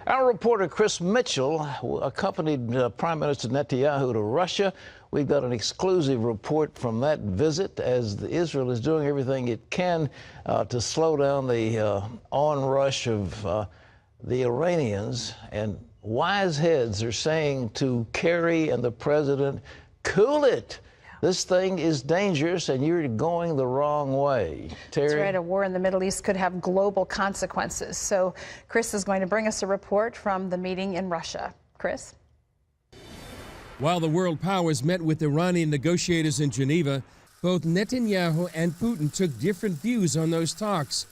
Our reporter Chris Mitchell accompanied Prime Minister Netanyahu to Russia. We've got an exclusive report from that visit as Israel is doing everything it can to slow down the onrush of the Iranians. And wise heads are saying to Kerry and the president, cool it. This thing is dangerous, and you're going the wrong way. Terry? That's right. A war in the Middle East could have global consequences. So Chris is going to bring us a report from the meeting in Russia. Chris? While the world powers met with Iranian negotiators in Geneva, both Netanyahu and Putin took different views on those talks.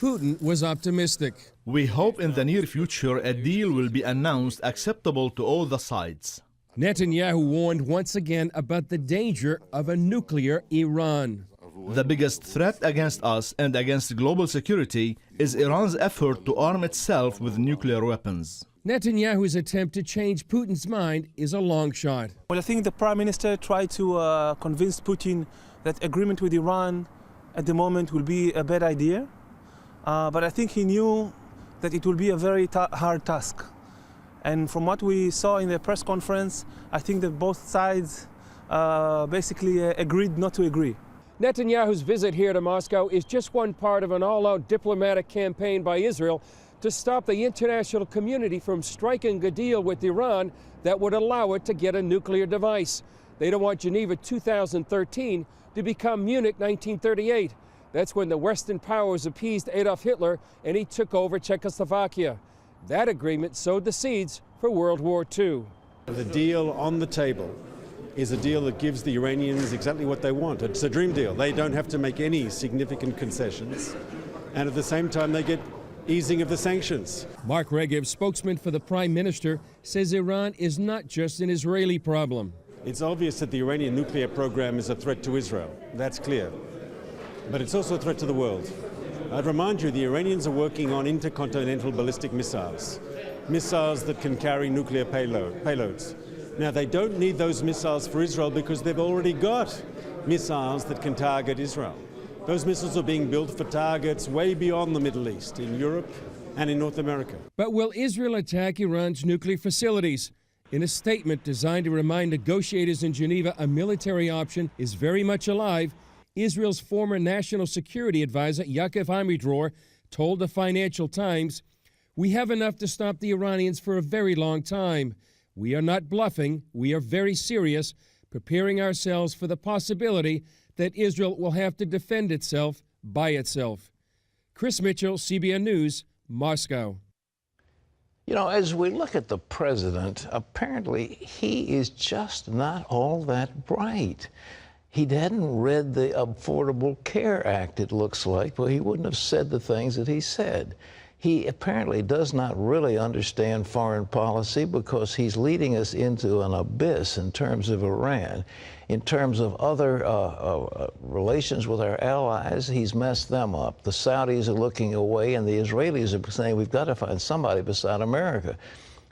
Putin was optimistic. We hope in the near future a deal will be announced acceptable to all the sides. Netanyahu warned once again about the danger of a nuclear Iran. The biggest threat against us and against global security is Iran's effort to arm itself with nuclear weapons. Netanyahu's attempt to change Putin's mind is a long shot. Well, I think the Prime Minister tried to convince Putin that agreement with Iran at the moment will be a bad idea. But I think he knew that it will be a very hard task. And from what we saw in the press conference, I think that both sides basically agreed not to agree. Netanyahu's visit here to Moscow is just one part of an all-out diplomatic campaign by Israel to stop the international community from striking a deal with Iran that would allow it to get a nuclear device. They don't want Geneva 2013 to become Munich 1938. That's when the Western powers appeased Adolf Hitler and he took over Czechoslovakia. That agreement sowed the seeds for World War II. The deal on the table is a deal that gives the Iranians exactly what they want. It's a dream deal. They don't have to make any significant concessions. And at the same time, they get easing of the sanctions. Mark Regev, spokesman for the Prime Minister, says Iran is not just an Israeli problem. It's obvious that the Iranian nuclear program is a threat to Israel. That's clear. But it's also a threat to the world. I'd remind you, the Iranians are working on intercontinental ballistic missiles, missiles that can carry nuclear payloads. Now, they don't need those missiles for Israel because they've already got missiles that can target Israel. Those missiles are being built for targets way beyond the Middle East, in Europe and in North America. But will Israel attack Iran's nuclear facilities? In a statement designed to remind negotiators in Geneva a military option is very much alive, Israel's former national security advisor, Yaakov Amidror, told the Financial Times, "We have enough to stop the Iranians for a very long time. We are not bluffing. We are very serious, preparing ourselves for the possibility that Israel will have to defend itself by itself." Chris Mitchell, CBN News, Moscow. You know, as we look at the president, apparently he is just not all that bright. He hadn't read the Affordable Care Act, it looks like, but he wouldn't have said the things that he said. He apparently does not really understand foreign policy because he's leading us into an abyss in terms of Iran. In terms of other relations with our allies, he's messed them up. The Saudis are looking away, and the Israelis are saying we've got to find somebody beside America.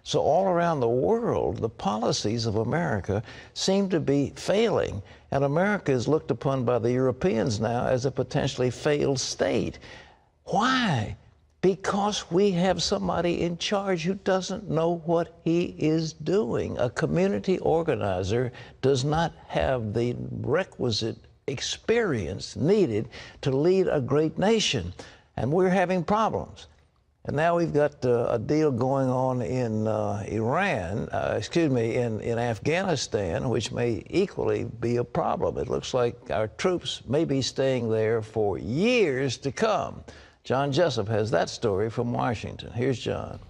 So all around the world, the policies of America seem to be failing, and America is looked upon by the Europeans now as a potentially failed state. Why? Because we have somebody in charge who doesn't know what he is doing. A community organizer does not have the requisite experience needed to lead a great nation, and we're having problems. And now we've got a deal going on in in Afghanistan, which may equally be a problem. It looks like our troops may be staying there for years to come. John Jessup has that story from Washington. Here's John.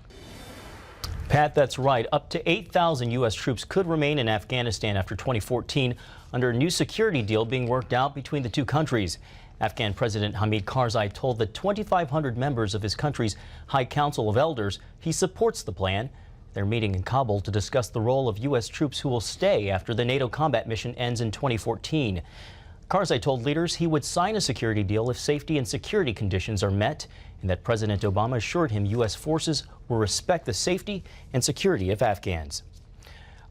Pat, that's right. Up to 8,000 U.S. troops could remain in Afghanistan after 2014 under a new security deal being worked out between the two countries. Afghan President Hamid Karzai told the 2,500 members of his country's High Council of Elders he supports the plan. They're meeting in Kabul to discuss the role of U.S. troops who will stay after the NATO combat mission ends in 2014. Karzai told leaders he would sign a security deal if safety and security conditions are met, and that President Obama assured him U.S. forces will respect the safety and security of Afghans.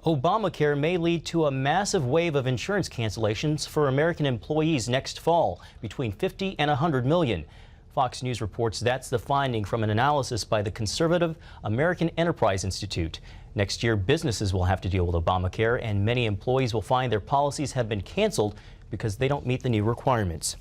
Obamacare may lead to a massive wave of insurance cancellations for American employees next fall, between 50 and 100 million. Fox News reports that's the finding from an analysis by the conservative American Enterprise Institute. Next year, businesses will have to deal with Obamacare, and many employees will find their policies have been canceled because they don't meet the new requirements.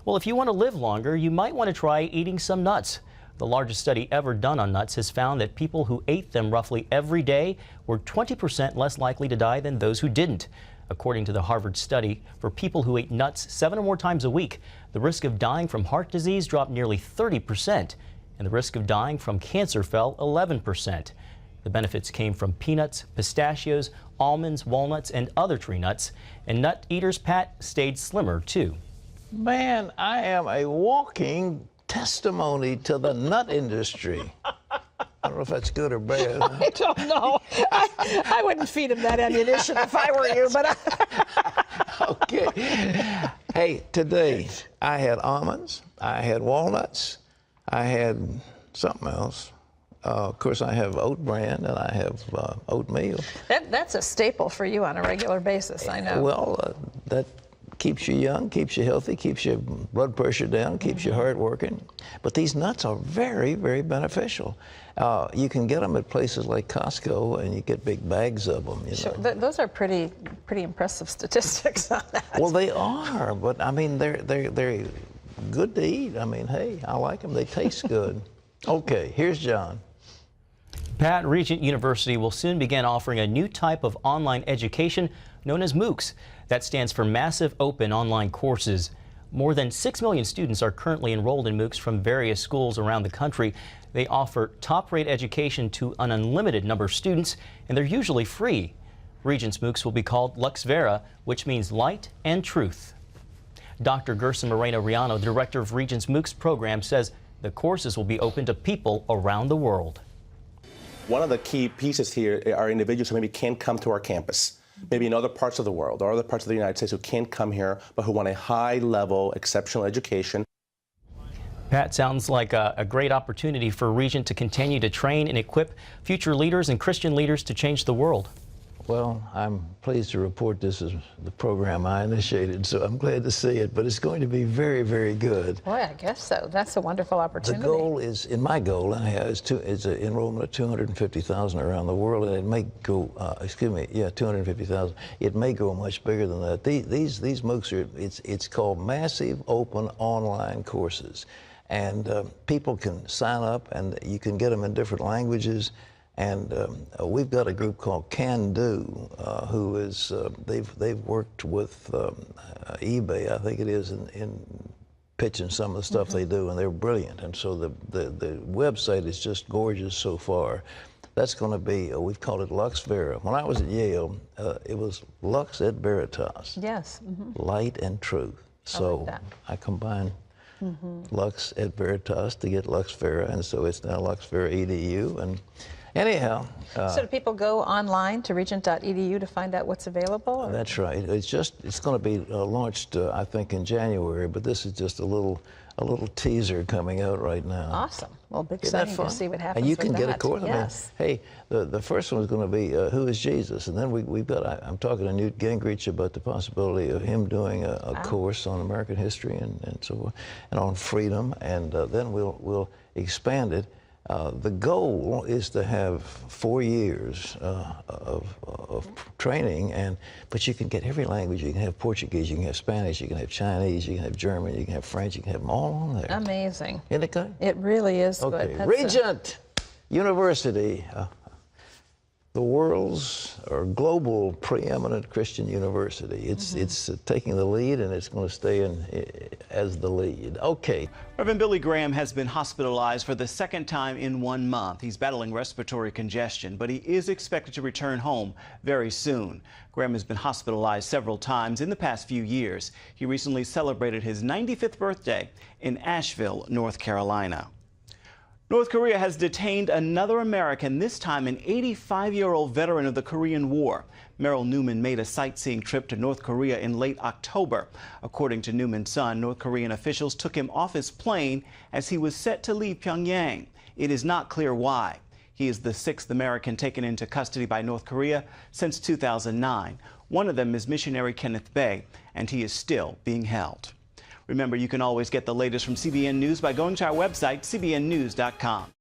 Well, if you want to live longer, you might want to try eating some nuts. The largest study ever done on nuts has found that people who ate them roughly every day were 20% less likely to die than those who didn't. According to the Harvard study, for people who ate nuts 7 or more times a week, the risk of dying from heart disease dropped nearly 30%, and the risk of dying from cancer fell 11%. The benefits came from peanuts, pistachios, almonds, walnuts, and other tree nuts. And nut eaters, Pat, stayed slimmer, too. Man, I am a walking testimony to the nut industry. I don't know if that's good or bad. I don't know. I wouldn't feed him that ammunition if I were you, but Okay. Hey, today I had almonds, I had walnuts, I had something else. Of course, I have oat bran and I have oatmeal. That's a staple for you on a regular basis, I know. Well, that keeps you young, keeps you healthy, keeps your blood pressure down, keeps your heart working. But these nuts are very, very beneficial. You can get them at places like Costco, and you get big bags of them. You Sure. know. Those are pretty impressive statistics on that. Well, they are, but I mean, they're good to eat. I mean, hey, I like them. They taste good. Okay, here's John. Pat, Regent University will soon begin offering a new type of online education known as MOOCs. That stands for Massive Open Online Courses. More than 6 million students are currently enrolled in MOOCs from various schools around the country. They offer top-rate education to an unlimited number of students, and they're usually free. Regent's MOOCs will be called Lux Vera, which means light and truth. Dr. Gerson Moreno-Riano, the director of Regent's MOOCs program, says the courses will be open to people around the world. One of the key pieces here are individuals who maybe can't come to our campus, maybe in other parts of the world or other parts of the United States who can't come here, but who want a high-level, exceptional education. Pat, sounds like a great opportunity for Regent to continue to train and equip future leaders and Christian leaders to change the world. Well, I'm pleased to report this is the program I initiated, so I'm glad to see it, but it's going to be very, very good. Boy, I guess so. That's a wonderful opportunity. The goal is, my goal anyhow, is an enrollment of 250,000 around the world, and it may go, 250,000. It may go much bigger than that. These MOOCs are, it's called Massive Open Online Courses, and people can sign up, and you can get them in different languages. And we've got a group called Can Do, who is they've worked with eBay, I think it is, in pitching some of the stuff they do, and they're brilliant. And so the website is just gorgeous so far. That's going to be, we've called it Lux Vera. When I was at Yale, it was Lux et Veritas. Yes. Light and truth. So I combine Lux et Veritas to get Lux Vera, and so it's now Lux Vera EDU. And anyhow. So do people go online to regent.edu to find out what's available? Or? That's right. It's going to be launched, I think, in January, but this is just a little teaser coming out right now. Awesome. Well, big exciting to see what happens. And you can with get that. a course. Yes. I mean, hey, the first one is going to be Who is Jesus? And then we've got, I'm talking to Newt Gingrich about the possibility of him doing a course on American history and so forth, and on freedom, and then we'll expand it. The goal is to have 4 years of training, but you can get every language. You can have Portuguese, you can have Spanish, you can have Chinese, you can have German, you can have French, you can have them all on there. Amazing. Isn't it good? It really is Okay. good. Regent University, the world's or global preeminent Christian university. It's taking the lead, and it's going to stay as the lead. Okay. Reverend Billy Graham has been hospitalized for the second time in 1 month. He's battling respiratory congestion, but he is expected to return home very soon. Graham has been hospitalized several times in the past few years. He recently celebrated his 95th birthday in Asheville, North Carolina. North Korea has detained another American, this time an 85-year-old veteran of the Korean War. Merrill Newman made a sightseeing trip to North Korea in late October. According to Newman's son, North Korean officials took him off his plane as he was set to leave Pyongyang. It is not clear why. He is the 6th American taken into custody by North Korea since 2009. One of them is missionary Kenneth Bae, and he is still being held. Remember, you can always get the latest from CBN News by going to our website, cbnnews.com.